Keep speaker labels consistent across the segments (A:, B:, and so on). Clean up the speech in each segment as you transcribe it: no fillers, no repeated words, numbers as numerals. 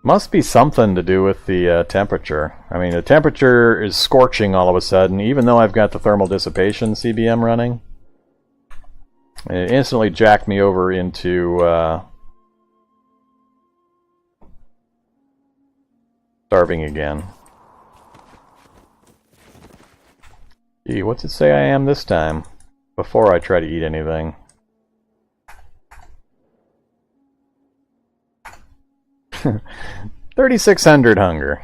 A: Must be something to do with the temperature. I mean, the temperature is scorching all of a sudden, even though I've got the thermal dissipation CBM running. It instantly jacked me over into starving again. Gee, what's it say I am this time? Before I try to eat anything. 3,600 hunger.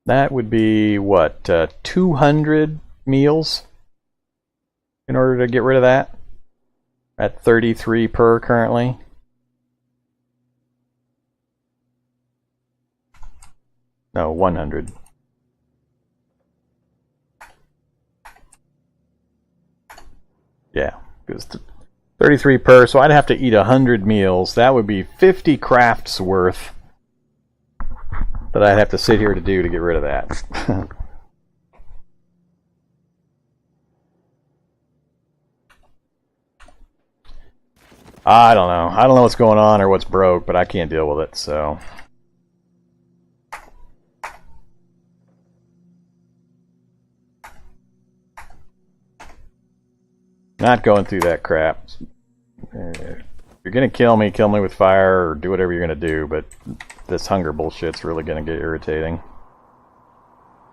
A: That would be, what, 200 meals in order to get rid of that? At 33 per currently. No, 100. Yeah, because 33 per, so I'd have to eat 100 meals. That would be 50 crafts worth that I'd have to sit here to do to get rid of that. I don't know. I don't know what's going on or what's broke, but I can't deal with it, so... Not going through that crap. If you're gonna kill me with fire or do whatever you're gonna do, but this hunger bullshit's really gonna get irritating.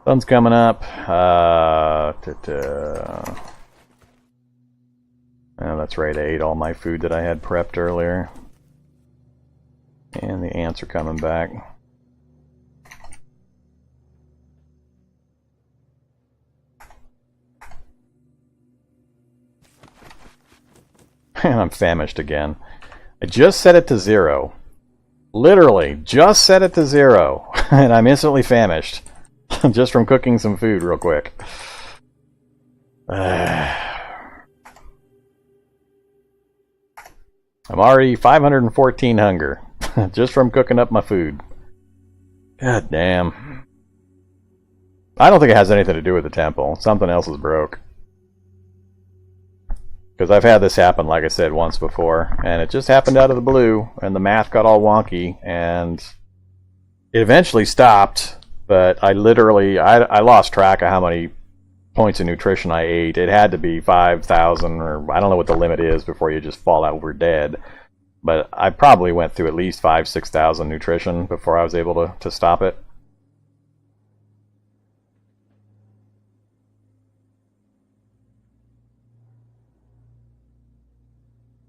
A: Sun's coming up. Oh, that's right, I ate all my food that I had prepped earlier. And the ants are coming back. And I'm famished again. I just set it to 0. Literally, just set it to 0. And I'm instantly famished. Just from cooking some food real quick. I'm already 514 hunger. Just from cooking up my food. God damn. I don't think it has anything to do with the temple. Something else is broke. Because I've had this happen, like I said, once before, and it just happened out of the blue, and the math got all wonky, and it eventually stopped, but I lost track of how many points of nutrition I ate. It had to be 5,000, or I don't know what the limit is before you just fall over dead, but I probably went through at least 5,000-6,000 nutrition before I was able to stop it.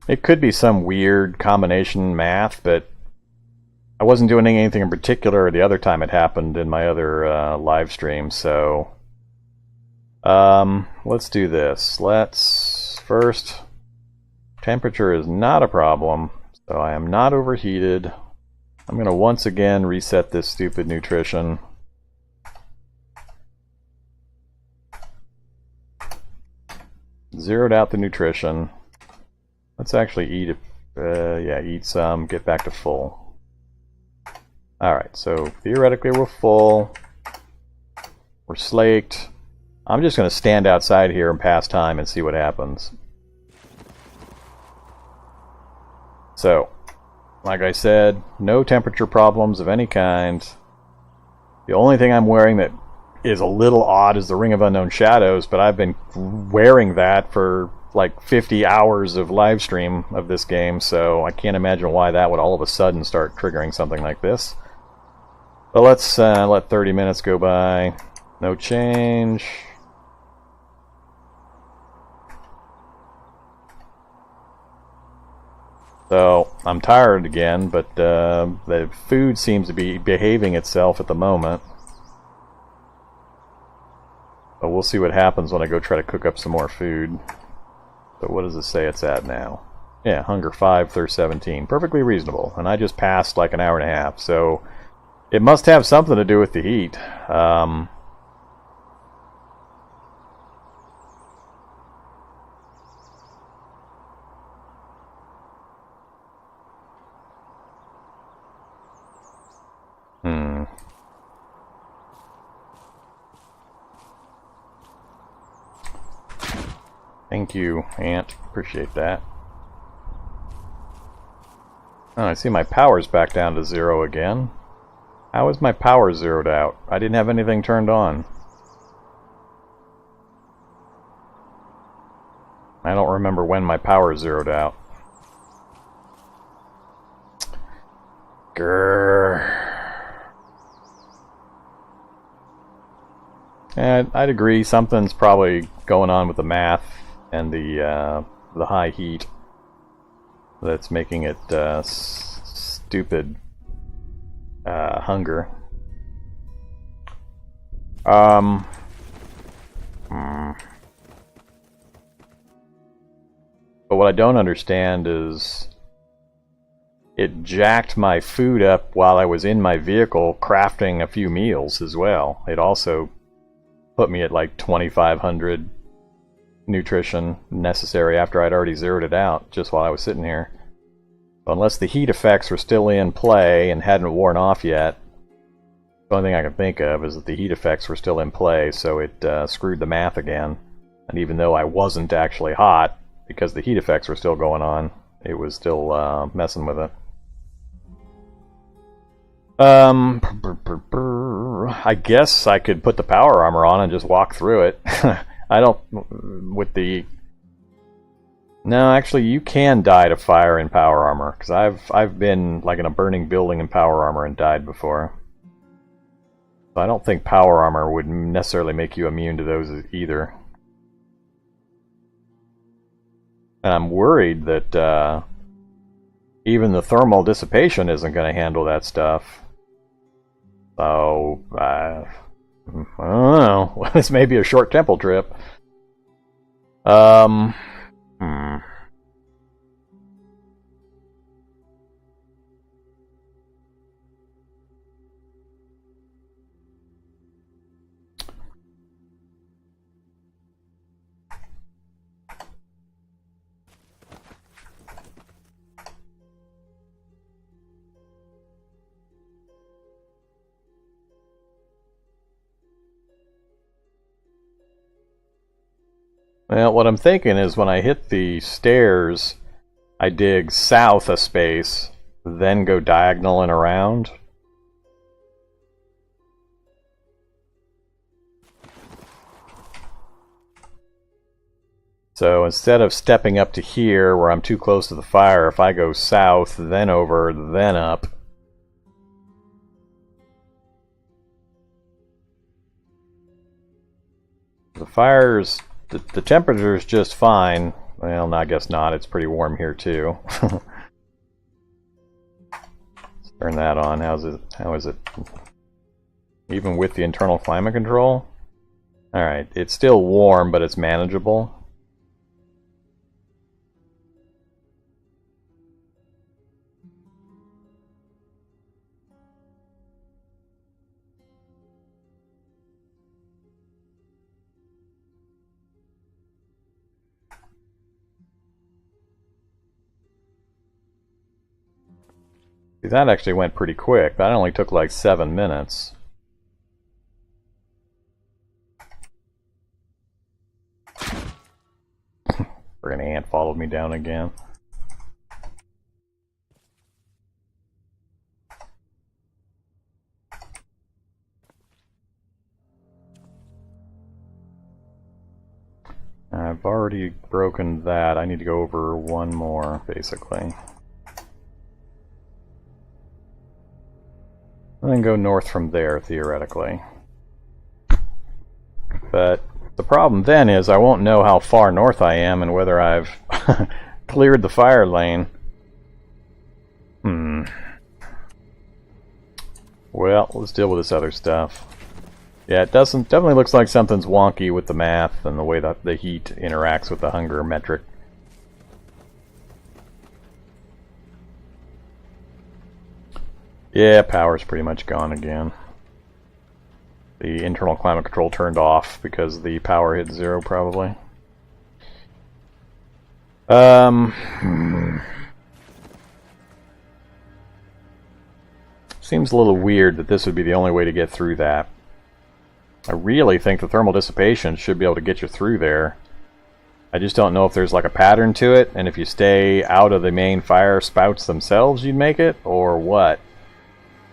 A: It could be some weird combination math, but I wasn't doing anything in particular the other time it happened in my other live stream, so let's do this. First, temperature is not a problem, so I am not overheated. I'm going to once again reset this stupid nutrition. Zeroed out the nutrition. Let's actually eat eat some, get back to full. Alright, so theoretically we're full. We're slaked. I'm just going to stand outside here and pass time and see what happens. So, like I said, no temperature problems of any kind. The only thing I'm wearing that is a little odd is the Ring of Unknown Shadows, but I've been wearing that for like 50 hours of live stream of this game, so I can't imagine why that would all of a sudden start triggering something like this. But let's let 30 minutes go by. No change. So I'm tired again, but the food seems to be behaving itself at the moment. But we'll see what happens when I go try to cook up some more food. So what does it say it's at now? Yeah, hunger 5, thirst 17. Perfectly reasonable. And I just passed like an hour and a half. So it must have something to do with the heat. Thank you, Ant. Appreciate that. Oh, I see my power's back down to 0 again. How is my power zeroed out? I didn't have anything turned on. I don't remember when my power zeroed out. Grrr. And I'd agree, something's probably going on with the math and the high heat that's making it stupid hunger. But what I don't understand is it jacked my food up while I was in my vehicle crafting a few meals as well. It also put me at like 2,500 nutrition necessary after I'd already zeroed it out just while I was sitting here. So unless the heat effects were still in play and hadn't worn off yet, the only thing I can think of is that the heat effects were still in play, so it screwed the math again. And even though I wasn't actually hot, because the heat effects were still going on, it was still messing with it. I guess I could put the power armor on and just walk through it. I don't... with the... No, actually, you can die to fire in power armor, because I've been like in a burning building in power armor and died before. So I don't think power armor would necessarily make you immune to those either. And I'm worried that even the thermal dissipation isn't going to handle that stuff. So, I don't know. This may be a short temple trip. Well, what I'm thinking is when I hit the stairs, I dig south a space, then go diagonal and around. So instead of stepping up to here where I'm too close to the fire, if I go south, then over, then up. The fire's... The temperature is just fine. Well, no, I guess not. It's pretty warm here too. Let's turn that on. How is it? Even with the internal climate control? Alright, it's still warm, but it's manageable. That actually went pretty quick. That only took like 7 minutes. Friggin' ant followed me down again. I've already broken that. I need to go over one more, basically. And then go north from there, theoretically. But the problem then is I won't know how far north I am and whether I've cleared the fire lane. Well, let's deal with this other stuff. Yeah, it definitely looks like something's wonky with the math and the way that the heat interacts with the hunger metric. Yeah, power's pretty much gone again. The internal climate control turned off because the power hit 0 probably. Seems a little weird that this would be the only way to get through that. I really think the thermal dissipation should be able to get you through there. I just don't know if there's like a pattern to it, and if you stay out of the main fire spouts themselves, you'd make it, or what.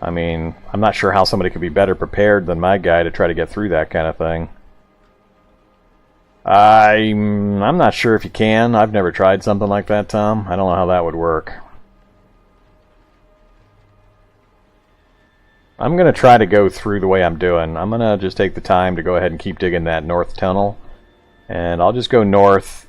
A: I mean, I'm not sure how somebody could be better prepared than my guy to try to get through that kind of thing. I'm not sure if you can. I've never tried something like that, Tom. I don't know how that would work. I'm going to try to go through the way I'm doing. I'm going to just take the time to go ahead and keep digging that north tunnel. And I'll just go north.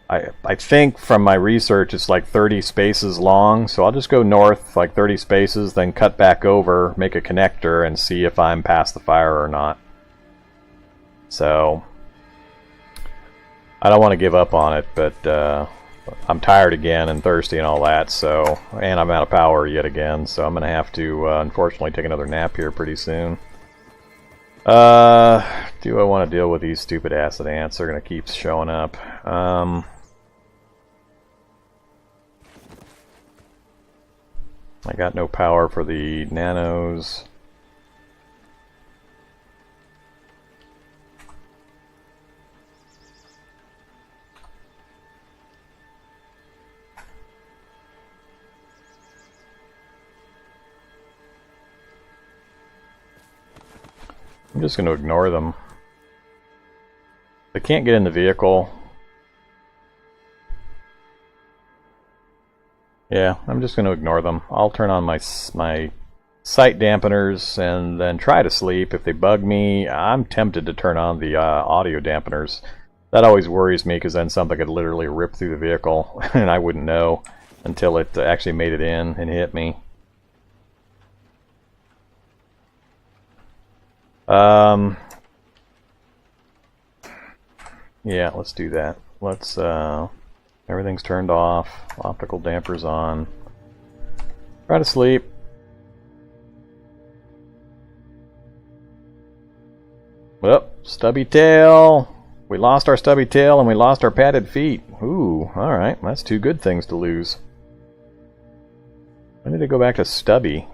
A: I think from my research it's like 30 spaces long, so I'll just go north like 30 spaces, then cut back over, make a connector, and see if I'm past the fire or not. So I don't want to give up on it, but I'm tired again and thirsty and all that, so, and I'm out of power yet again, so I'm going to have to unfortunately take another nap here pretty soon. Do I want to deal with these stupid acid ants? They're going to keep showing up. I got no power for the nanos. I'm just going to ignore them. They can't get in the vehicle. Yeah, I'm just going to ignore them. I'll turn on my sight dampeners and then try to sleep. If they bug me, I'm tempted to turn on the audio dampeners. That always worries me because then something could literally rip through the vehicle and I wouldn't know until it actually made it in and hit me. Yeah, let's do that. Let's, everything's turned off. Optical dampers on. Try to sleep. Well, stubby tail. We lost our stubby tail and we lost our padded feet. Ooh, alright. That's two good things to lose. I need to go back to stubby.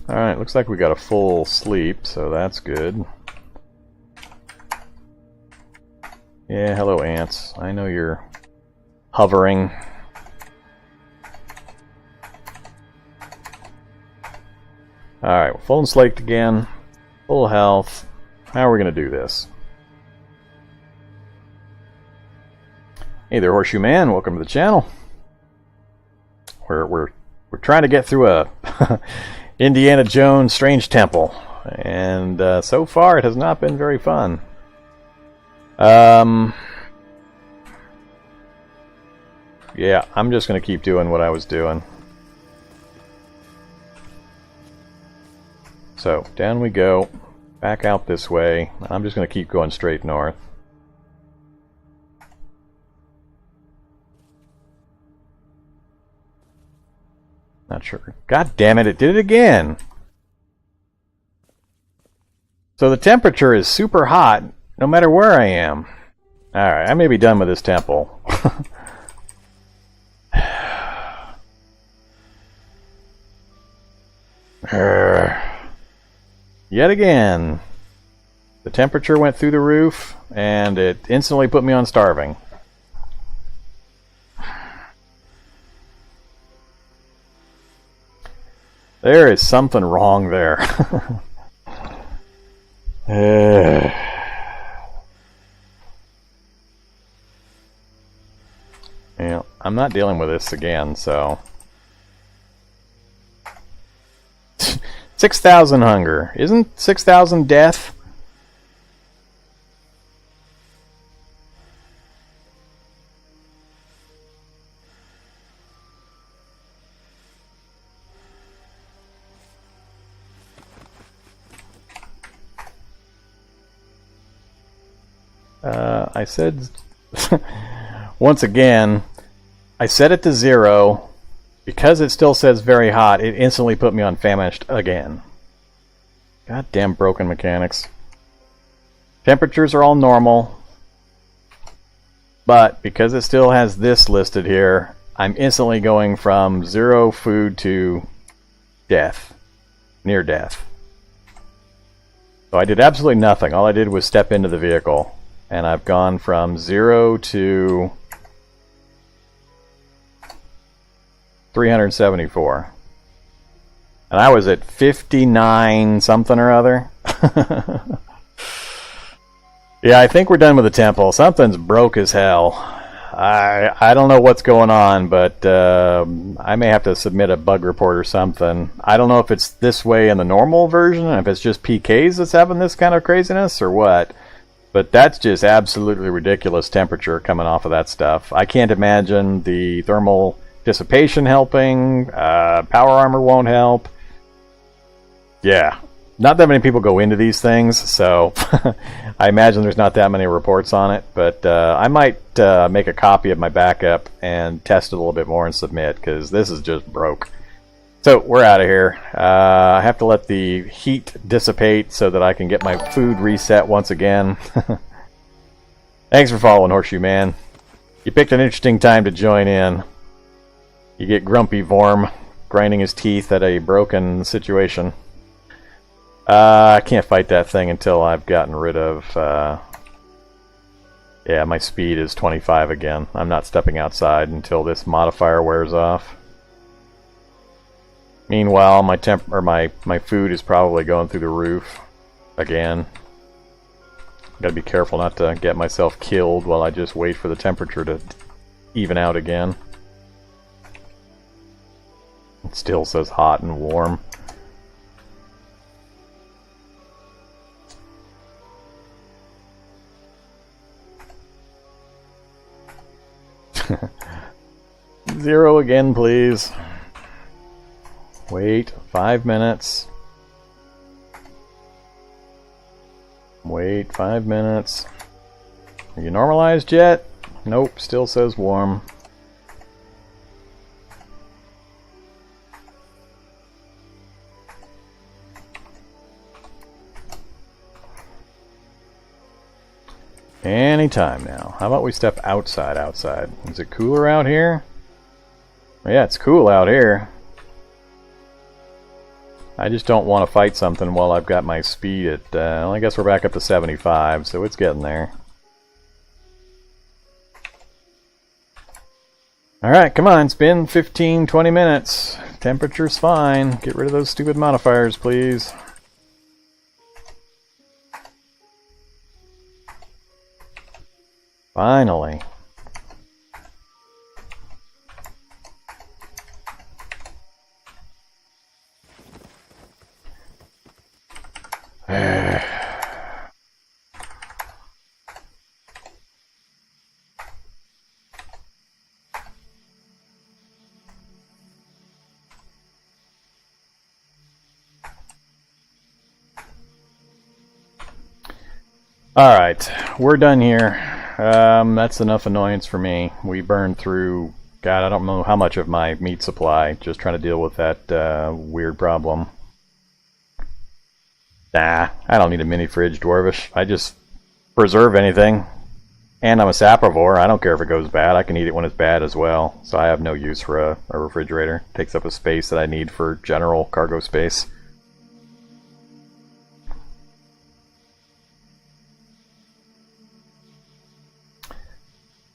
A: Alright, looks like we got a full sleep, so that's good. Yeah, hello ants. I know you're hovering. Alright, we're full and slaked again. Full health. How are we going to do this? Hey there, Horseshoe Man. Welcome to the channel. We're trying to get through a Indiana Jones Strange Temple, and so far it has not been very fun. Yeah, I'm just going to keep doing what I was doing. So, down we go, back out this way. I'm just going to keep going straight north. Not sure. God damn it, it did it again! So the temperature is super hot, no matter where I am. Alright, I may be done with this temple. Yet again. The temperature went through the roof, and it instantly put me on starving. There is something wrong there. Yeah, I'm not dealing with this again, so... 6,000 hunger. Isn't 6,000 death? I said, once again, I set it to 0. Because it still says very hot, it instantly put me on famished again. Goddamn broken mechanics. Temperatures are all normal. But because it still has this listed here, I'm instantly going from 0 food to death. Near death. So I did absolutely nothing. All I did was step into the vehicle. And I've gone from 0 to 374. And I was at 59 something or other. Yeah, I think we're done with the temple. Something's broke as hell. I don't know what's going on, but I may have to submit a bug report or something. I don't know if it's this way in the normal version, if it's just PKs that's having this kind of craziness or what. But that's just absolutely ridiculous temperature coming off of that stuff. I can't imagine the thermal dissipation helping. Power armor won't help. Yeah. Not that many people go into these things, so I imagine there's not that many reports on it, but I might make a copy of my backup and test it a little bit more and submit, because this is just broke. So, we're out of here. I have to let the heat dissipate so that I can get my food reset once again. Thanks for following, Horseshoe Man. You picked an interesting time to join in. You get Grumpy Vorm grinding his teeth at a broken situation. I can't fight that thing until I've gotten rid of... yeah, my speed is 25 again. I'm not stepping outside until this modifier wears off. Meanwhile, my food is probably going through the roof again. Gotta be careful not to get myself killed while I just wait for the temperature to even out again. It still says hot and warm. Zero again, please. Wait 5 minutes. Wait 5 minutes. Are you normalized yet? Nope, still says warm. Anytime now. How about we step outside? Is it cooler out here? Yeah, it's cool out here. I just don't want to fight something while I've got my speed at... well, I guess we're back up to 75, so it's getting there. Alright, come on. It's been 15, 20 minutes. Temperature's fine. Get rid of those stupid modifiers, please. Finally. Alright, we're done here. That's enough annoyance for me. We burned through, God, I don't know how much of my meat supply, just trying to deal with that weird problem. Nah, I don't need a mini fridge, Dwarvish. I just preserve anything. And I'm a saprivore. I don't care if it goes bad. I can eat it when it's bad as well. So I have no use for a refrigerator. It takes up a space that I need for general cargo space.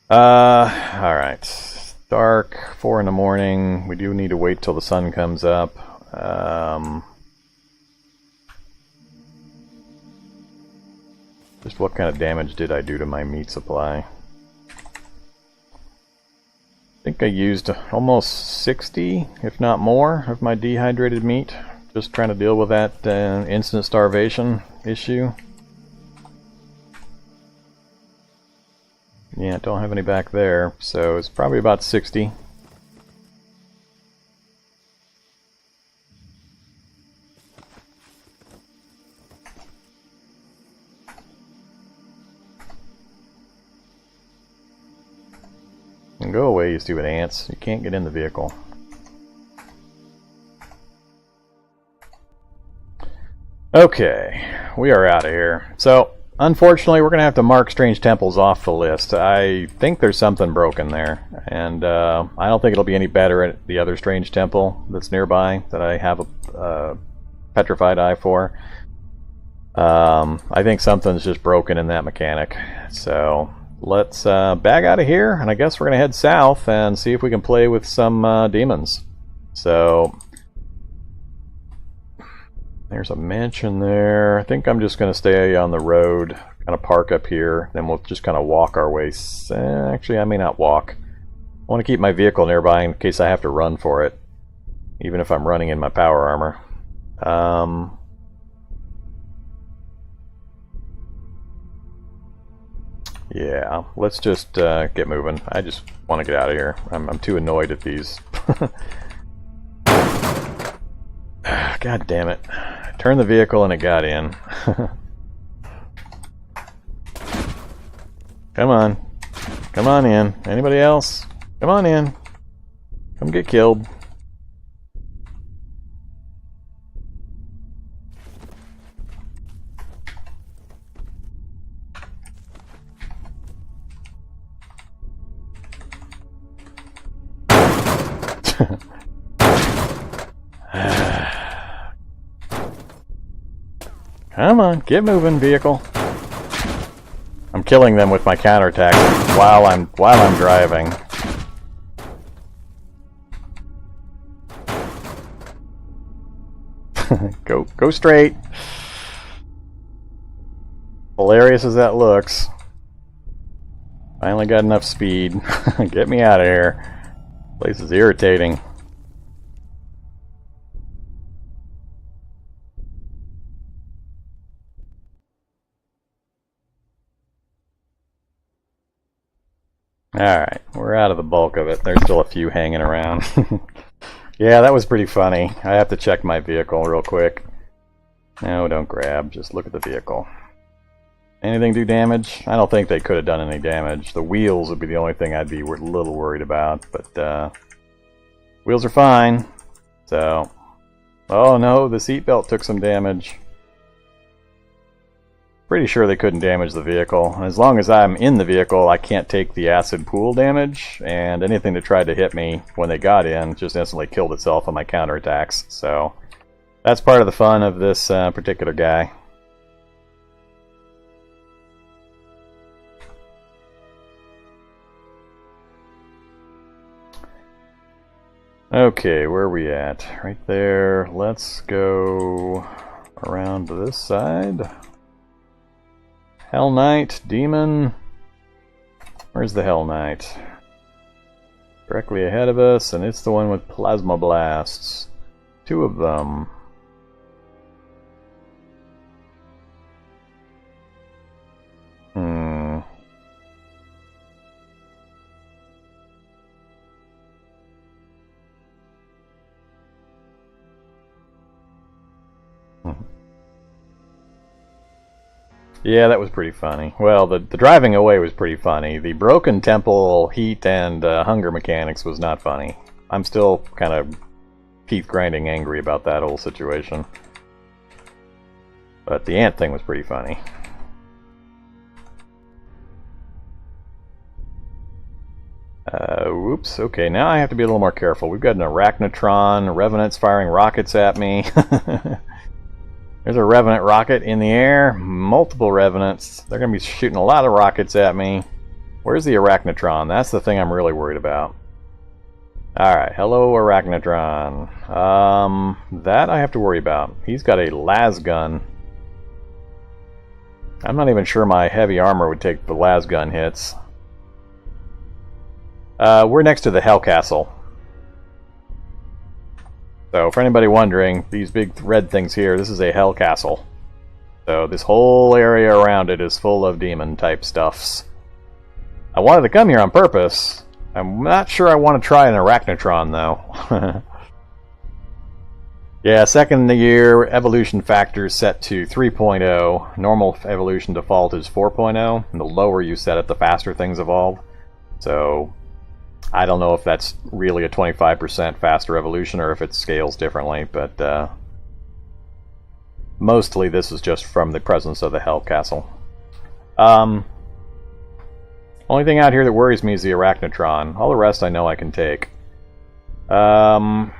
A: Alright. Dark, 4 in the morning. We do need to wait till the sun comes up. Just what kind of damage did I do to my meat supply? I think I used almost 60, if not more, of my dehydrated meat. Just trying to deal with that instant starvation issue. Yeah, don't have any back there, so it's probably about 60. And go away, you stupid ants. You can't get in the vehicle. Okay, we are out of here. So, unfortunately, we're going to have to mark Strange Temples off the list. I think there's something broken there. And I don't think it'll be any better at the other Strange Temple that's nearby that I have a Petrified Eye for. I think something's just broken in that mechanic. So let's bag out of here, and I guess we're going to head south and see if we can play with some demons. So there's a mansion there. I think I'm just going to stay on the road, kind of park up here, then we'll just kind of walk our way. Actually, I may not walk. I want to keep my vehicle nearby in case I have to run for it, even if I'm running in my power armor. Yeah, let's just get moving. I just want to get out of here. I'm too annoyed at these. God damn it. Turn the vehicle and it got in. Come on. Come on in. Anybody else? Come on in. Come get killed. Come on, get moving, vehicle. I'm killing them with my counterattack while I'm driving. Go straight. Hilarious as that looks. Finally got enough speed. Get me out of here. Place is irritating. Alright, we're out of the bulk of it. There's still a few hanging around. Yeah, that was pretty funny. I have to check my vehicle real quick. No, don't grab. Just look at the vehicle. Anything do damage? I don't think they could have done any damage. The wheels would be the only thing I'd be a little worried about, but wheels are fine. So, oh no, the seatbelt took some damage. Pretty sure they couldn't damage the vehicle. As long as I'm in the vehicle, I can't take the acid pool damage, and anything that tried to hit me when they got in just instantly killed itself on my counterattacks. So that's part of the fun of this particular guy. Okay, where are we at? Right there. Let's go around to this side. Hell Knight, Demon. Where's the Hell Knight? Directly ahead of us, and it's the one with Plasma Blasts. Two of them. Yeah, that was pretty funny. Well, the driving away was pretty funny. The broken temple heat and hunger mechanics was not funny. I'm still kind of teeth grinding angry about that whole situation. But the ant thing was pretty funny. Whoops. Okay, now I have to be a little more careful. We've got an Arachnotron, Revenants firing rockets at me. There's a Revenant rocket in the air. Multiple Revenants. They're going to be shooting a lot of rockets at me. Where's the Arachnotron? That's the thing I'm really worried about. Alright, hello Arachnotron. That I have to worry about. He's got a las gun. I'm not even sure my heavy armor would take the las gun hits. We're next to the Hell Castle. So, for anybody wondering, these big red things here, this is a Hell Castle. So, this whole area around it is full of demon-type stuffs. I wanted to come here on purpose. I'm not sure I want to try an Arachnotron, though. Yeah, second in the year, evolution factor set to 3.0. Normal evolution default is 4.0. And the lower you set it, the faster things evolve. So, I don't know if that's really a 25% faster evolution or if it scales differently, but mostly this is just from the presence of the Hell Castle. Only thing out here that worries me is the Arachnotron. All the rest I know I can take. Can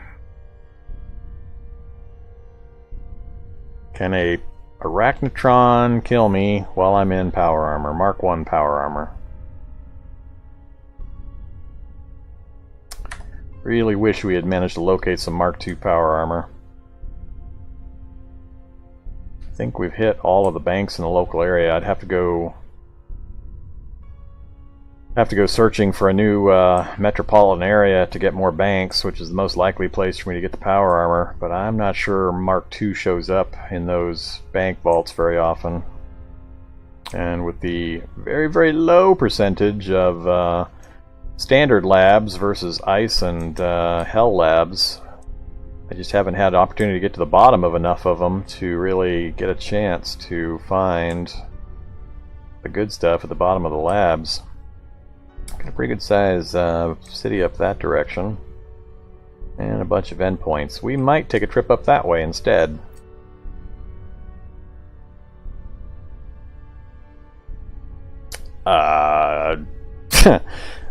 A: a Arachnotron, kill me while I'm in power armor. Mark 1 power armor. Really wish we had managed to locate some Mark 2 power armor. I think we've hit all of the banks in the local area. I'd have to go searching for a new metropolitan area to get more banks, which is the most likely place for me to get the power armor, but I'm not sure Mark II shows up in those bank vaults very often. And with the very, very low percentage of standard labs versus ice and hell labs, I just haven't had the opportunity to get to the bottom of enough of them to really get a chance to find the good stuff at the bottom of the labs. Got a pretty good size city up that direction. And a bunch of endpoints. We might take a trip up that way instead.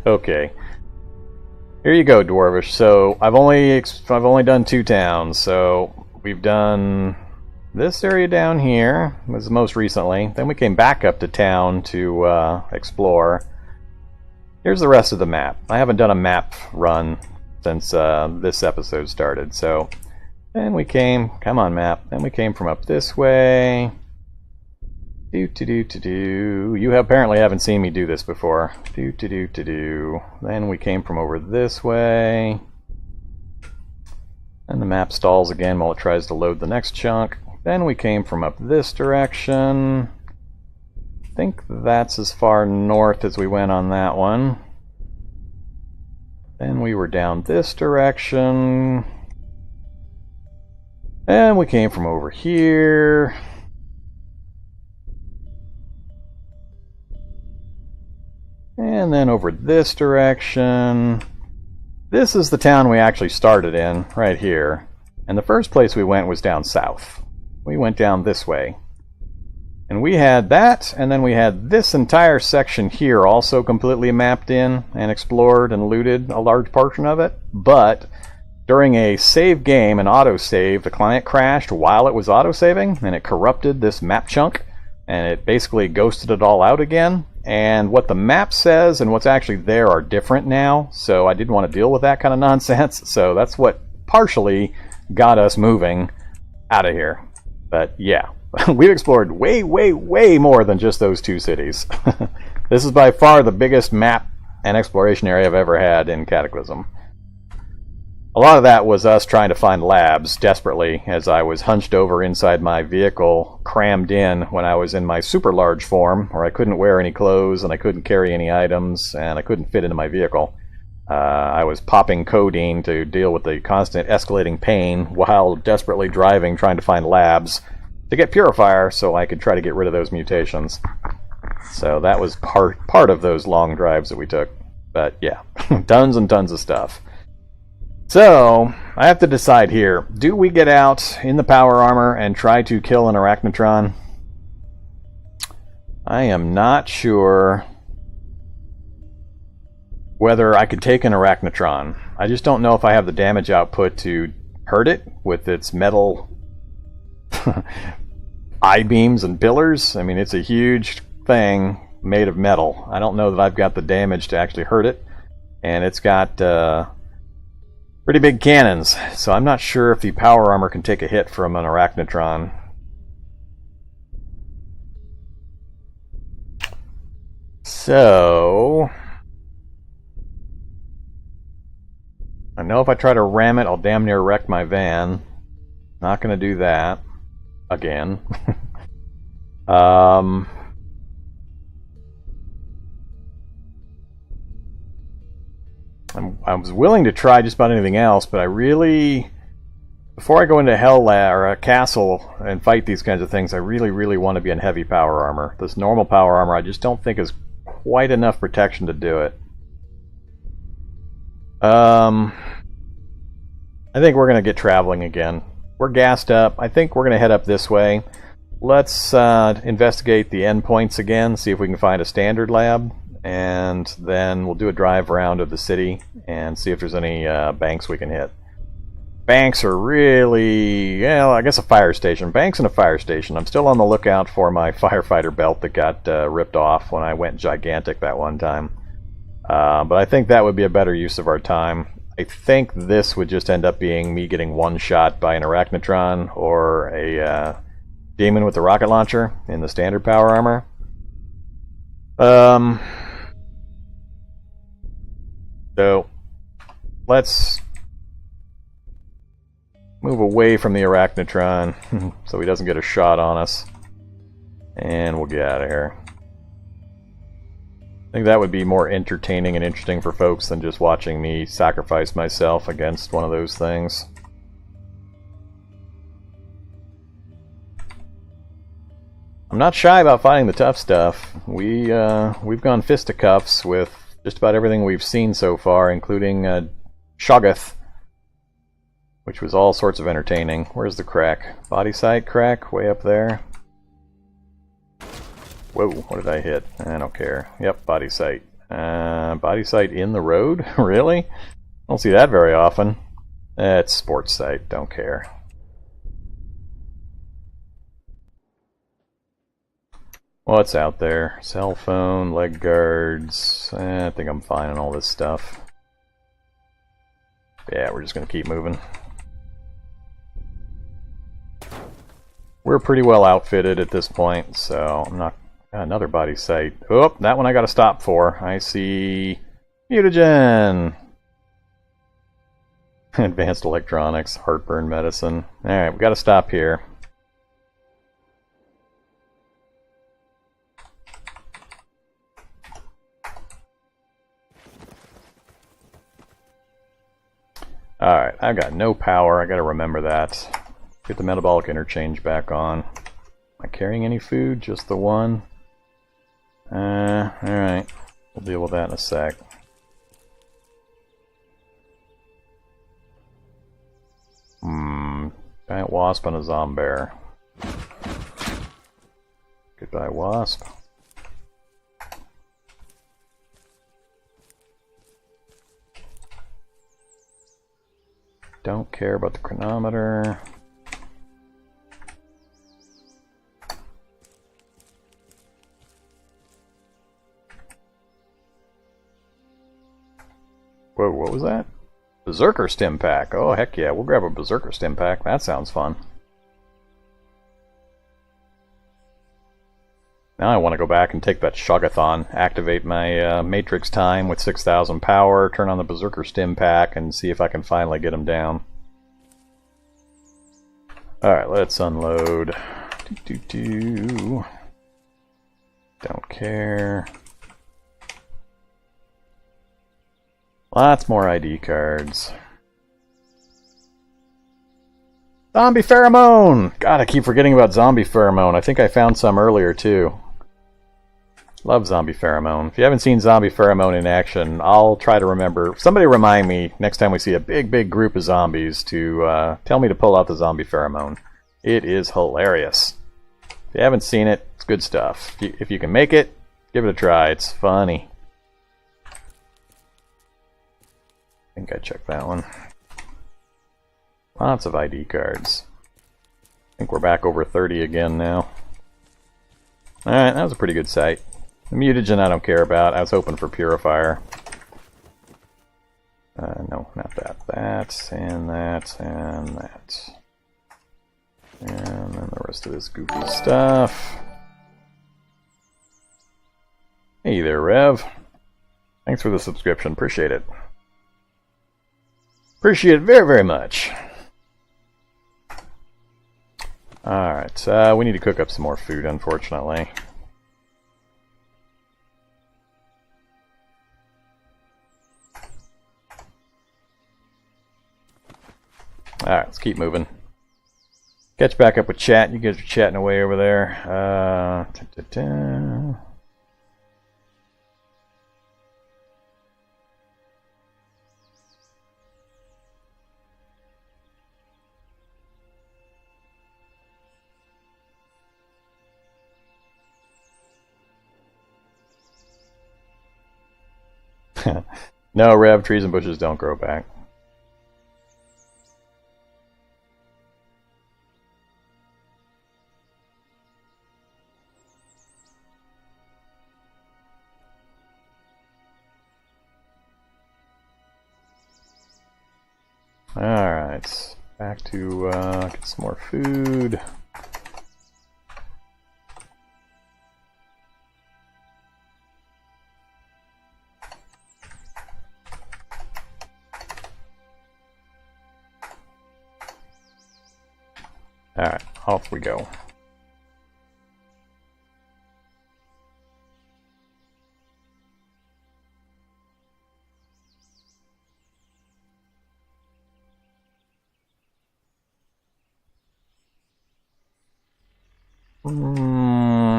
A: Okay. Here you go, Dwarvish. So I've only done 2 towns. So we've done this area down here, was most recently. Then we came back up to town to explore. Here's the rest of the map. I haven't done a map run since this episode started. So then we came, come on map. Then we came from up this way. You apparently haven't seen me do this before. Then we came from over this way. And the map stalls again while it tries to load the next chunk. Then we came from up this direction. I think that's as far north as we went on that one. Then we were down this direction. And we came from over here. And then over this direction. This is the town we actually started in, right here. And the first place we went was down south. We went down this way. And we had that, and then we had this entire section here also completely mapped in and explored and looted, a large portion of it. But during a save game, an autosave, the client crashed while it was autosaving, and it corrupted this map chunk, and it basically ghosted it all out again. And what the map says and what's actually there are different now, so I didn't want to deal with that kind of nonsense. So that's what partially got us moving out of here. But yeah. We've explored way, way, way more than just those 2 cities. This is by far the biggest map and exploration area I've ever had in Cataclysm. A lot of that was us trying to find labs desperately as I was hunched over inside my vehicle, crammed in when I was in my super large form, where I couldn't wear any clothes and I couldn't carry any items and I couldn't fit into my vehicle. I was popping codeine to deal with the constant escalating pain while desperately driving, trying to find labs to get purifier so I could try to get rid of those mutations. So that was part of those long drives that we took. But yeah, tons and tons of stuff. So I have to decide here, do we get out in the power armor and try to kill an Arachnotron? I am not sure whether I could take an Arachnotron. I just don't know if I have the damage output to hurt it with its metal I-beams and pillars. I mean, it's a huge thing made of metal. I don't know that I've got the damage to actually hurt it. And it's got pretty big cannons. So I'm not sure if the power armor can take a hit from an Arachnotron. So I know if I try to ram it, I'll damn near wreck my van. Not going to do that. Again. I was willing to try just about anything else, but I really, before I go into Hell or a castle and fight these kinds of things, I really want to be in heavy power armor. This normal power armor I just don't think is quite enough protection to do it. I think we're going to get traveling again. We're gassed up. I think we're going to head up this way. Let's investigate the endpoints again, see if we can find a standard lab, and then we'll do a drive around of the city and see if there's any banks we can hit. Banks are really, yeah, I guess a fire station. Banks and a fire station. I'm still on the lookout for my firefighter belt that got ripped off when I went gigantic that one time. But I think that would be a better use of our time. I think this would just end up being me getting one shot by an Arachnotron or a demon with a rocket launcher in the standard power armor. So let's move away from the Arachnotron so he doesn't get a shot on us. And we'll get out of here. I think that would be more entertaining and interesting for folks than just watching me sacrifice myself against one of those things. I'm not shy about fighting the tough stuff. We've gone fisticuffs with just about everything we've seen so far, including Shoggoth, which was all sorts of entertaining. Where's the crack? Body sight crack? Way up there. Whoa, what did I hit? I don't care. Yep, body sight. Body sight in the road? Really? I don't see that very often. It's sports sight, don't care. What's out there? Cell phone, leg guards. I think I'm fine on all this stuff. Yeah, we're just going to keep moving. We're pretty well outfitted at this point, so I'm not... Another body sight. Oh, that one I got to stop for. I see... Mutagen! Advanced electronics, heartburn medicine. Alright, we got to stop here. Alright, I've got no power. I got to remember that. Get the metabolic interchange back on. Am I carrying any food? Just the one? Alright. We'll deal with that in a sec. Giant wasp and a zombear. Goodbye, wasp. Don't care about the chronometer. Whoa, what was that? Berserker stim pack. Oh, heck yeah, we'll grab a Berserker stim pack. That sounds fun. Now I want to go back and take that Shoggothon, activate my Matrix time with 6,000 power, turn on the Berserker stim pack, and see if I can finally get him down. Alright, let's unload. Don't care. Lots more ID cards. Zombie pheromone! God, I keep forgetting about zombie pheromone. I think I found some earlier too. Love zombie pheromone. If you haven't seen zombie pheromone in action, I'll try to remember. Somebody remind me next time we see a big group of zombies to tell me to pull out the zombie pheromone. It is hilarious. If you haven't seen it, it's good stuff. If you can make it, give it a try. It's funny. I think I checked that one. Lots of ID cards. I think we're back over 30 again now. Alright, that was a pretty good sight. The mutagen I don't care about. I was hoping for purifier. No, not that. That, and that, and that. And then the rest of this goofy stuff. Hey there, Rev. Thanks for the subscription. Appreciate it. Appreciate it very much. Alright, we need to cook up some more food, unfortunately. Alright, let's keep moving. Catch back up with chat. You guys are chatting away over there. No, Rev, trees and bushes don't grow back. Alright, back to get some more food. Alright, off we go.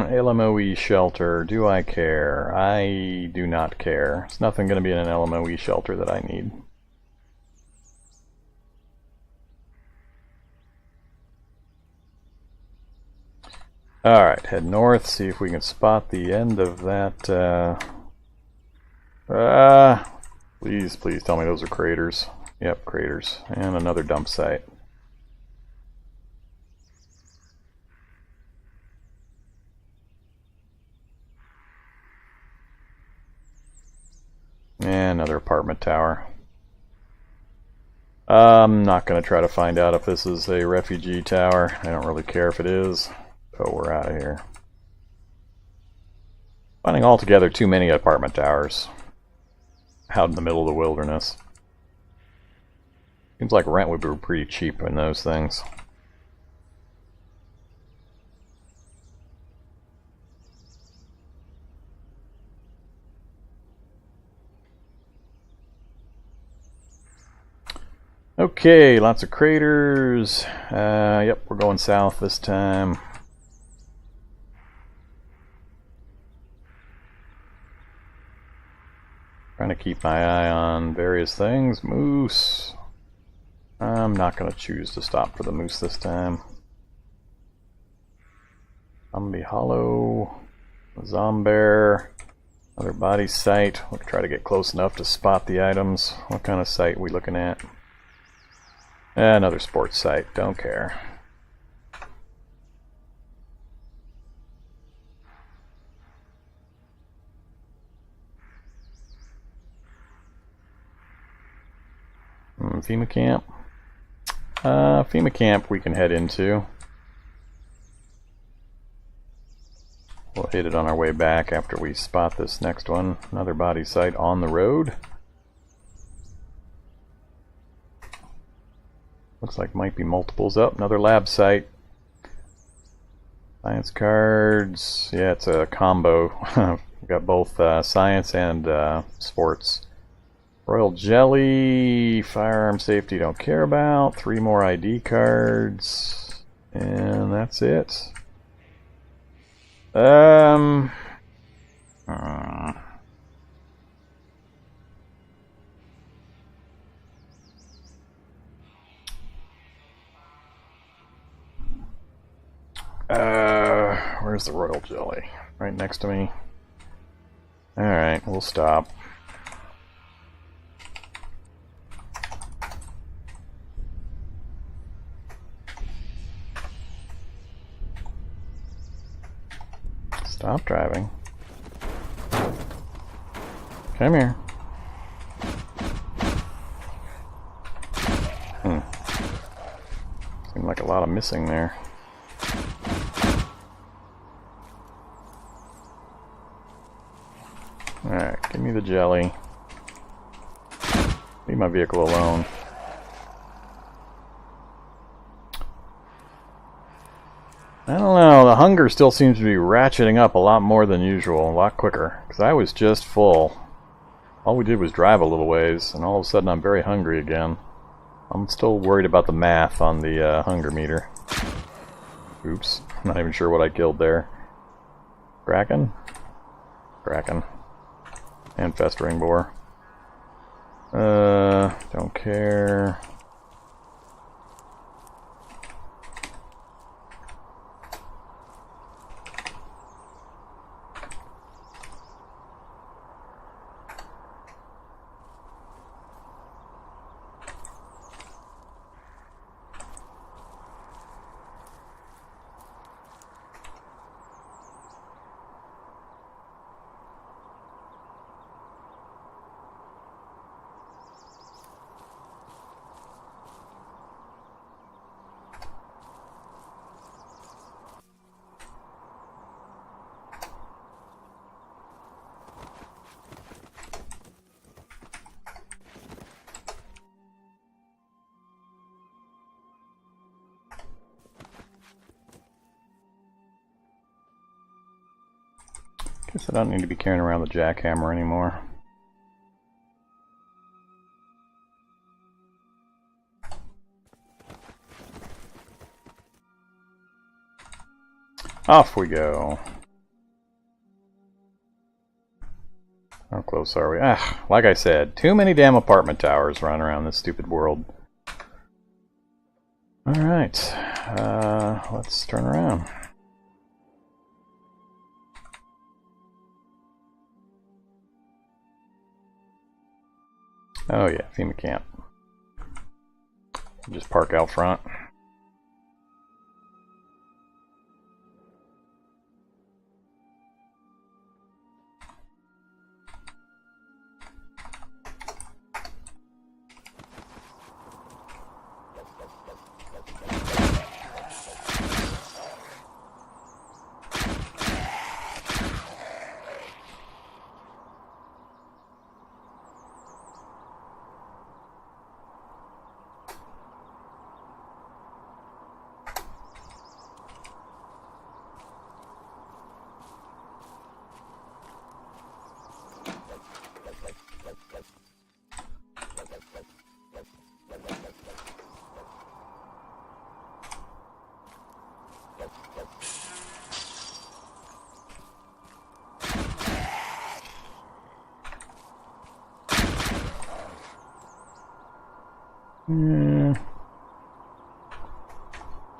A: LMOE shelter. Do I care? I do not care. There's nothing going to be in an LMOE shelter that I need. Alright, head north, see if we can spot the end of that. Please, please tell me those are craters. Yep, craters. And another dump site. And another apartment tower. I'm not going to try to find out if this is a refugee tower. I don't really care if it is. Oh, we're out of here. Finding altogether too many apartment towers out in the middle of the wilderness. Seems like rent would be pretty cheap in those things. Okay, lots of craters. Yep, we're going south this time. Trying to keep my eye on various things. Moose. I'm not going to choose to stop for the moose this time. Zombie Hollow. Zombear. Another body site. We'll try to get close enough to spot the items. What kind of site are we looking at? Another sports site. Don't care. FEMA camp. FEMA camp we can head into. We'll hit it on our way back after we spot this next one. Another body site on the road. Looks like might be multiples up. Another lab site. Science cards. Yeah, it's a combo. We've got both science and sports. Royal jelly. Firearm safety don't care about. 3 more ID cards. And that's it. Where's the royal jelly? Right next to me. Alright, we'll stop. Stop driving. Come here. Seemed like a lot of missing there. Alright, give me the jelly. Leave my vehicle alone. I don't know, the hunger still seems to be ratcheting up a lot more than usual, a lot quicker. Because I was just full. All we did was drive a little ways, and all of a sudden I'm very hungry again. I'm still worried about the math on the hunger meter. Oops, not even sure what I killed there. Kraken? Kraken. And festering boar. Don't care. Guess I don't need to be carrying around the jackhammer anymore. Off we go. How close are we? Ah, like I said, too many damn apartment towers running around this stupid world. Alright, let's turn around. Oh yeah, FEMA camp. Just park out front.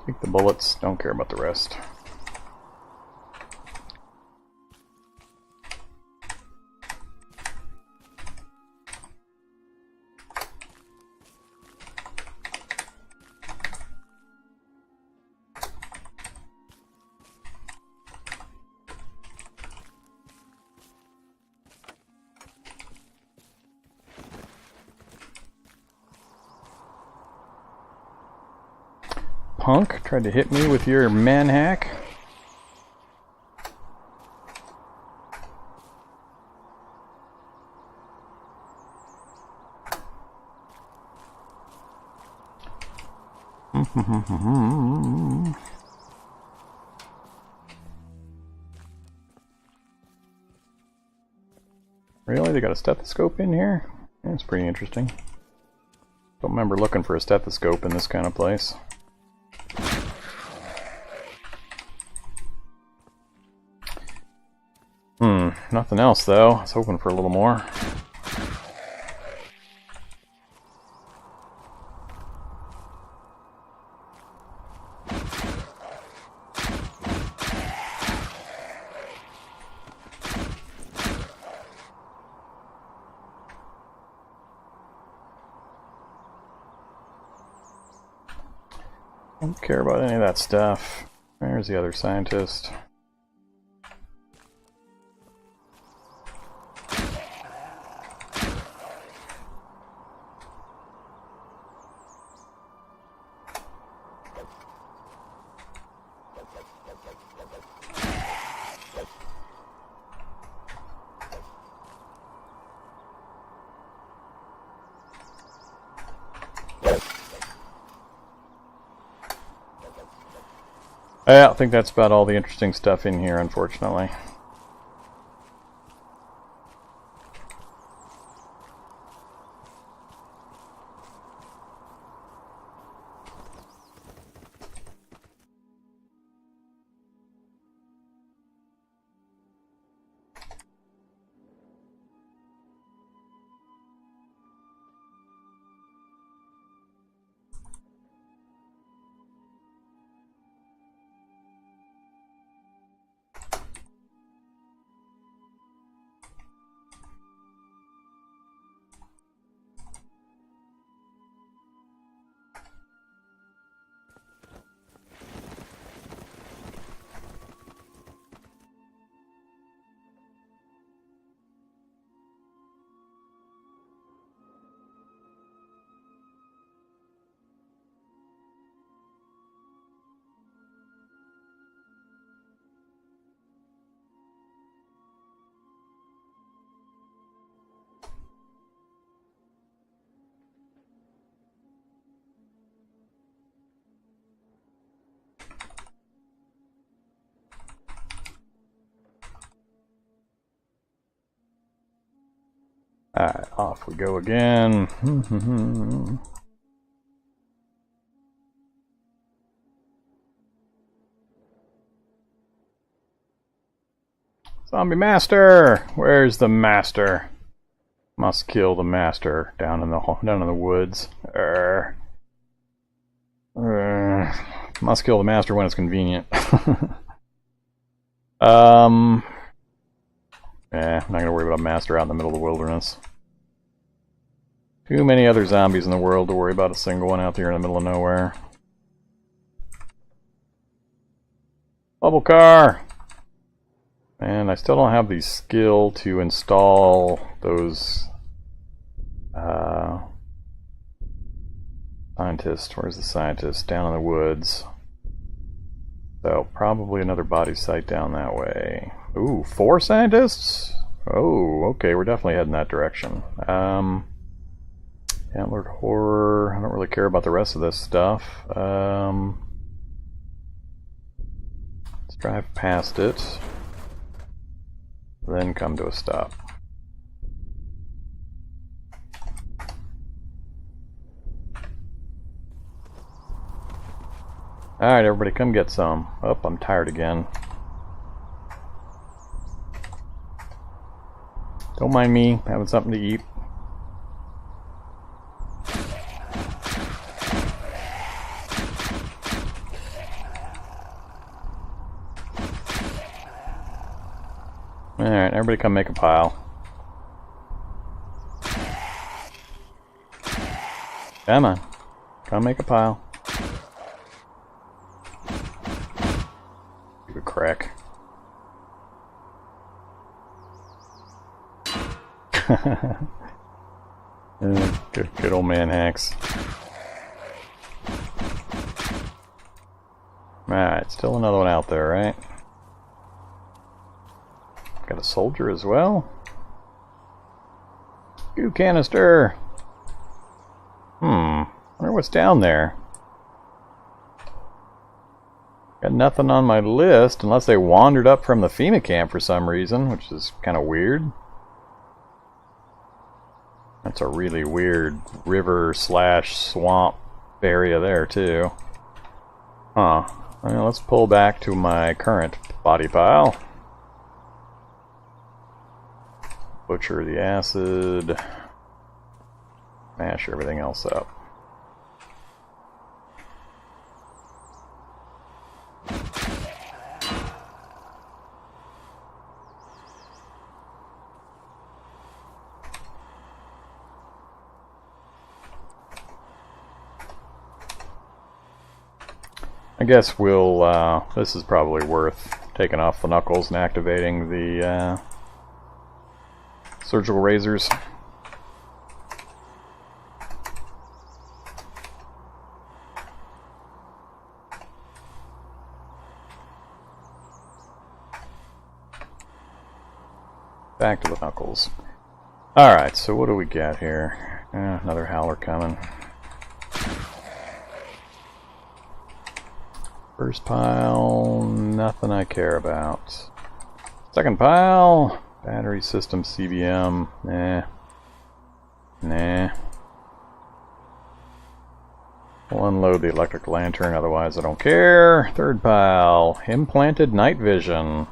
A: Take the bullets, don't care about the rest. Punk, tried to hit me with your manhack. Really? They got a stethoscope in here? That's pretty interesting. Don't remember looking for a stethoscope in this kind of place. Nothing else though. I was hoping for a little more. Don't care about any of that stuff. There's the other scientist. I think that's about all the interesting stuff in here, unfortunately. Alright, off we go again. Zombie master! Where's the master? Must kill the master down in the woods. Must kill the master when it's convenient. I'm not gonna worry about a master out in the middle of the wilderness. Too many other zombies in the world to worry about a single one out there in the middle of nowhere. Bubble car! And I still don't have the skill to install those scientists. Where's the scientist? Down in the woods. So probably another body site down that way. Ooh, 4 scientists? Oh, okay, we're definitely heading that direction. Antlered horror. I don't really care about the rest of this stuff. Let's drive past it. Then come to a stop. Alright, everybody, come get some. Oh, I'm tired again. Don't mind me having something to eat. Alright, everybody come make a pile. Come on. Come make a pile. Give a crack. Good old man hacks. Alright, still another one out there, right? Got a soldier as well. Goo canister! Wonder what's down there. Got nothing on my list unless they wandered up from the FEMA camp for some reason, which is kind of weird. That's a really weird river/swamp area there too. Huh. Well, let's pull back to my current body pile. Butcher the acid. Mash everything else up. I guess we'll, this is probably worth taking off the knuckles and activating the surgical razors. Back to the knuckles. Alright, so what do we got here? Another howler coming. First pile, nothing I care about. Second pile, battery system CBM, nah. We'll unload the electric lantern, otherwise I don't care. Third pile, implanted night vision.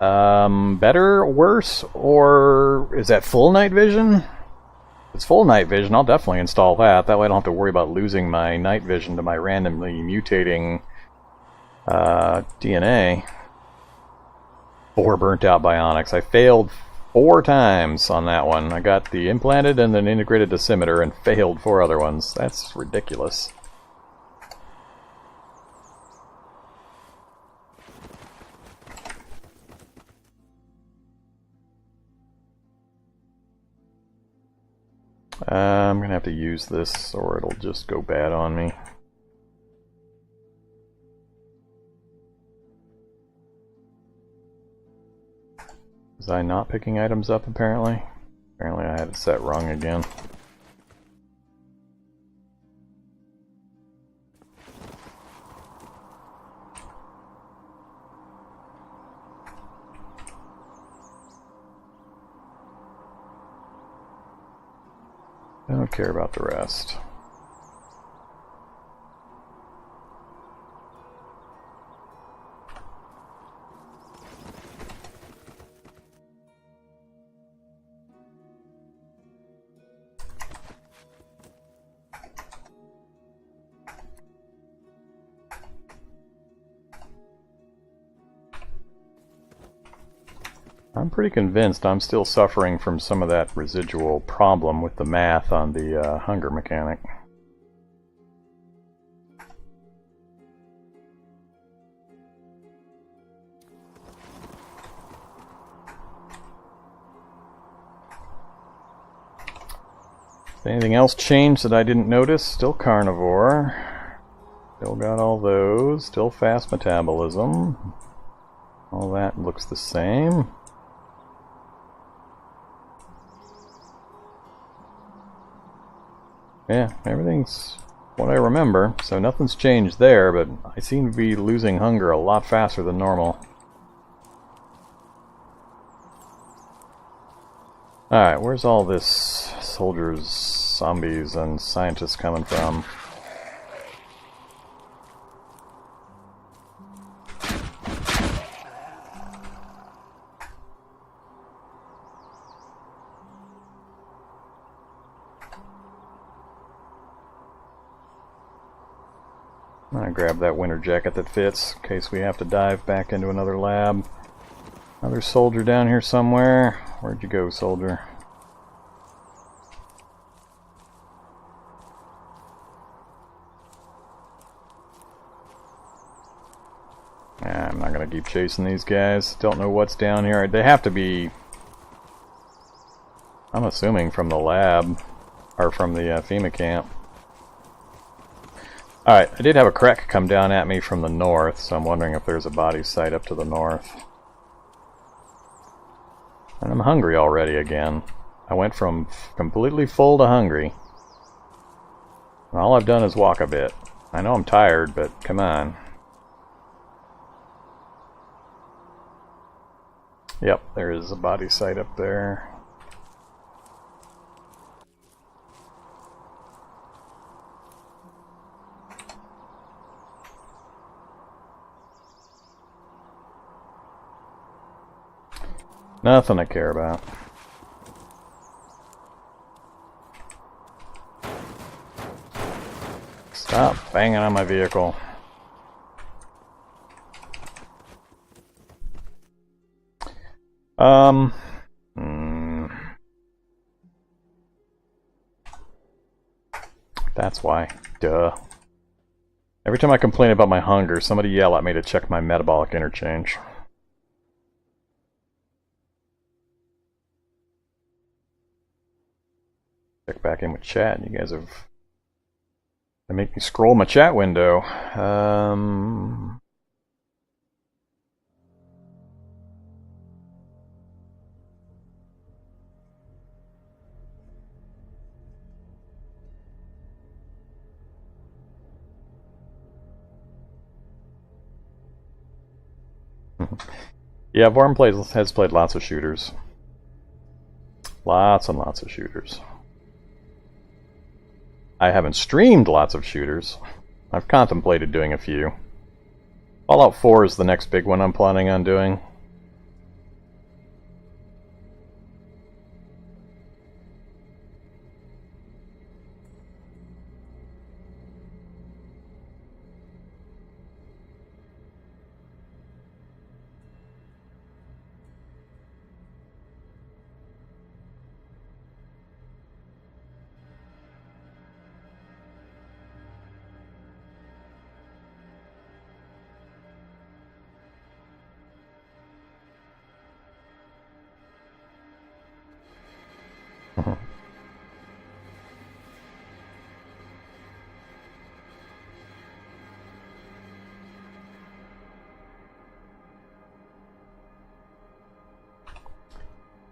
A: Better, worse, or is that full night vision? If it's full night vision, I'll definitely install that. That way I don't have to worry about losing my night vision to my randomly mutating DNA. 4 burnt out bionics. I failed 4 times on that one. I got the implanted and then integrated dosimeter and failed 4 other ones. That's ridiculous. I'm going to have to use this or it'll just go bad on me. Was I not picking items up apparently? Apparently I had it set wrong again. don't care about the rest. I'm pretty convinced I'm still suffering from some of that residual problem with the math on the hunger mechanic. Anything else changed that I didn't notice? Still carnivore. Still got all those. Still fast metabolism. All that looks the same. Yeah, everything's what I remember, so nothing's changed there, but I seem to be losing hunger a lot faster than normal. Alright, where's all this soldiers, zombies, and scientists coming from? I'm gonna grab that winter jacket that fits in case we have to dive back into another lab. Another soldier down here somewhere. Where'd you go, soldier? I'm not gonna keep chasing these guys. Don't know what's down here. They have to be, I'm assuming, from the lab or from the FEMA camp. Alright, I did have a Krek come down at me from the north, so I'm wondering if there's a body site up to the north. And I'm hungry already again. I went from completely full to hungry. And all I've done is walk a bit. I know I'm tired, but come on. Yep, there is a body site up there. Nothing I care about. Stop banging on my vehicle. That's why. Duh. Every time I complain about my hunger, somebody yell at me to check my metabolic interchange. Check back in with chat. You guys have... They make me scroll my chat window. Yeah, Vorm has played lots of shooters. Lots and lots of shooters. I haven't streamed lots of shooters. I've contemplated doing a few. Fallout 4 is the next big one I'm planning on doing.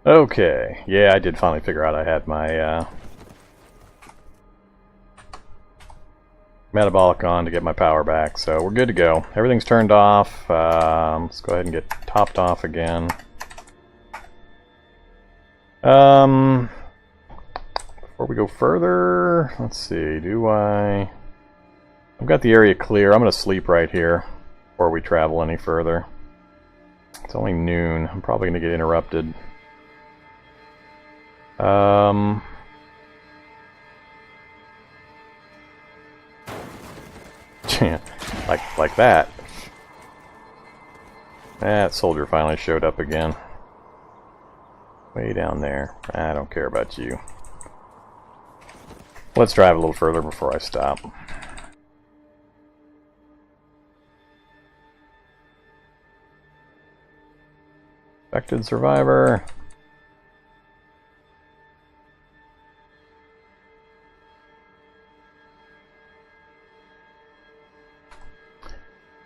A: Okay, yeah, I did finally figure out I had my metabolic on to get my power back, so we're good to go. Everything's turned off. Let's go ahead and get topped off again. Before we go further, let's see, I've got the area clear. I'm going to sleep right here before we travel any further. It's only noon. I'm probably going to get interrupted. like that. That soldier finally showed up again. Way down there. I don't care about you. Let's drive a little further before I stop. Infected survivor.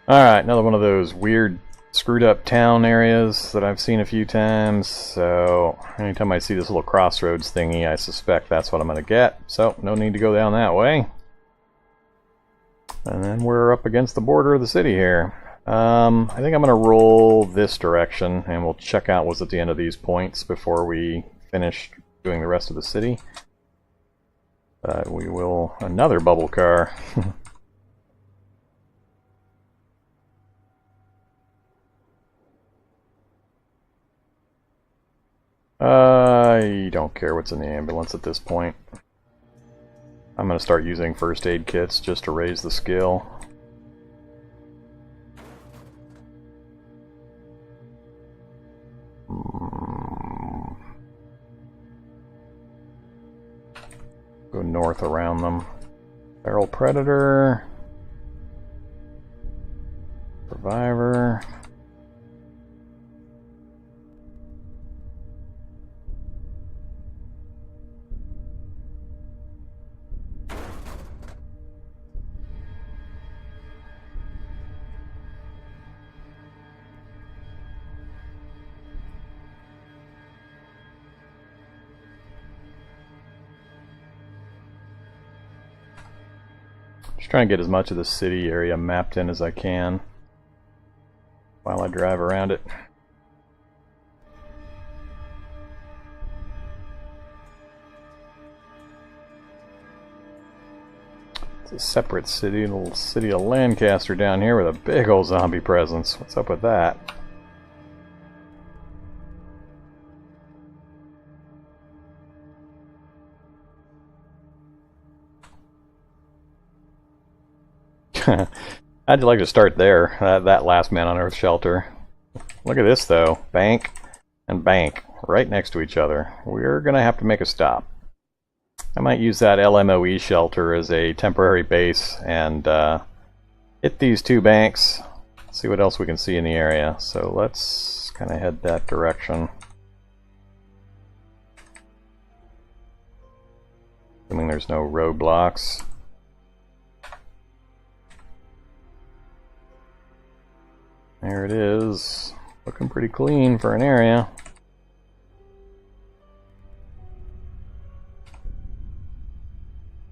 A: Alright, another one of those weird screwed up town areas that I've seen a few times. So anytime I see this little crossroads thingy, I suspect that's what I'm going to get. So no need to go down that way. And then we're up against the border of the city here. I think I'm going to roll this direction, and we'll check out what's at the end of these points before we finish doing the rest of the city. We will... another bubble car. I don't care what's in the ambulance at this point. I'm going to start using first aid kits just to raise the skill. Go north around them. Feral Predator. Survivor. Just trying to get as much of the city area mapped in as I can while I drive around it. It's a separate city, a little city of Lancaster down here with a big old zombie presence. What's up with that? How'd you like to start there? That last man on Earth shelter. Look at this though. Bank and bank right next to each other. We're gonna have to make a stop. I might use that LMOE shelter as a temporary base and hit these two banks. See what else we can see in the area. So let's kind of head that direction. Assuming there's no roadblocks. There it is. Looking pretty clean for an area.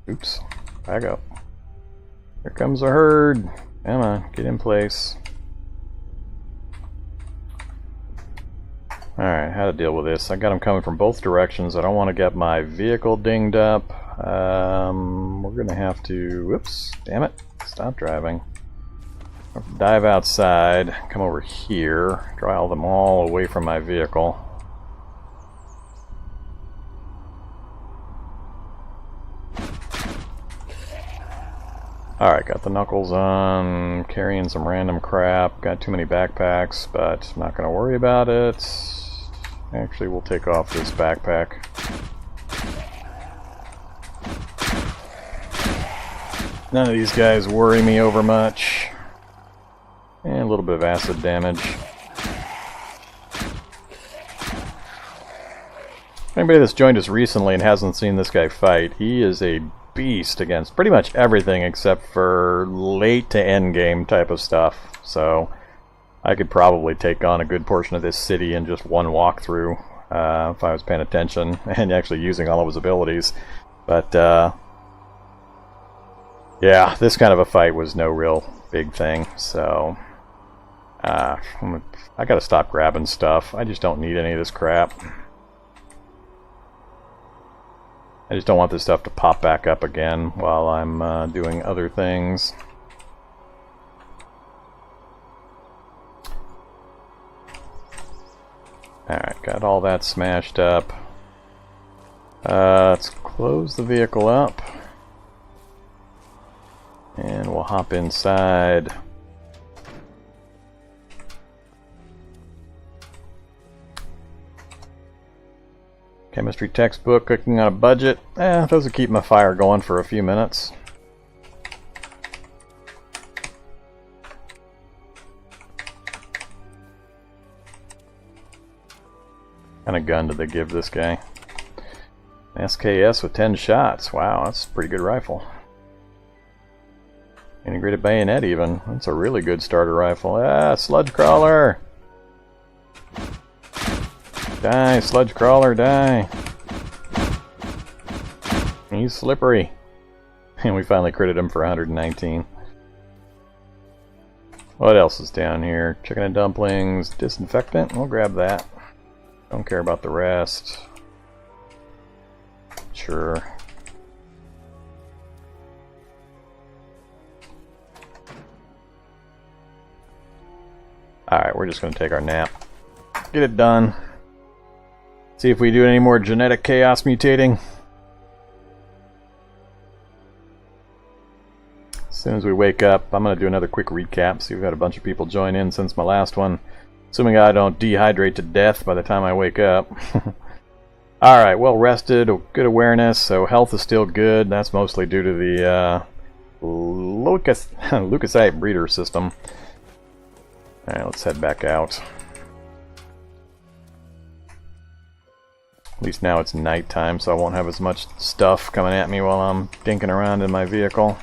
A: Oops. Back up. Here comes a herd. Come on, get in place. Alright, how to deal with this. I got them coming from both directions. I don't want to get my vehicle dinged up. We're going to have to... Whoops. Damn it. Stop driving. Dive outside, come over here, draw them all away from my vehicle. Alright, got the knuckles on, carrying some random crap, got too many backpacks, but I'm not going to worry about it. Actually, we'll take off this backpack. None of these guys worry me over much. And a little bit of acid damage. Anybody that's joined us recently and hasn't seen this guy fight, he is a beast against pretty much everything except for late to end game type of stuff. So I could probably take on a good portion of this city in just one walkthrough if I was paying attention and actually using all of his abilities. But yeah, this kind of a fight was no real big thing, so I gotta stop grabbing stuff. I just don't need any of this crap. I just don't want this stuff to pop back up again while I'm doing other things. Alright, got all that smashed up. Let's close the vehicle up. And we'll hop inside. Chemistry textbook, cooking on a budget. Those will keep my fire going for a few minutes. What kind of gun did they give this guy? SKS with 10 shots. Wow, that's a pretty good rifle. Integrated bayonet even. That's a really good starter rifle. Sludge crawler! Die, sludge crawler, die! He's slippery. And we finally critted him for 119. What else is down here? Chicken and dumplings, disinfectant. We'll grab that. Don't care about the rest. Sure. Alright, we're just going to take our nap. Get it done. See if we do any more genetic chaos mutating. As soon as we wake up, I'm going to do another quick recap. See, we've had a bunch of people join in since my last one. Assuming I don't dehydrate to death by the time I wake up. Alright, well rested, good awareness, so health is still good. That's mostly due to the leukocyte breeder system. Alright, let's head back out. At least now it's nighttime, so I won't have as much stuff coming at me while I'm dinking around in my vehicle.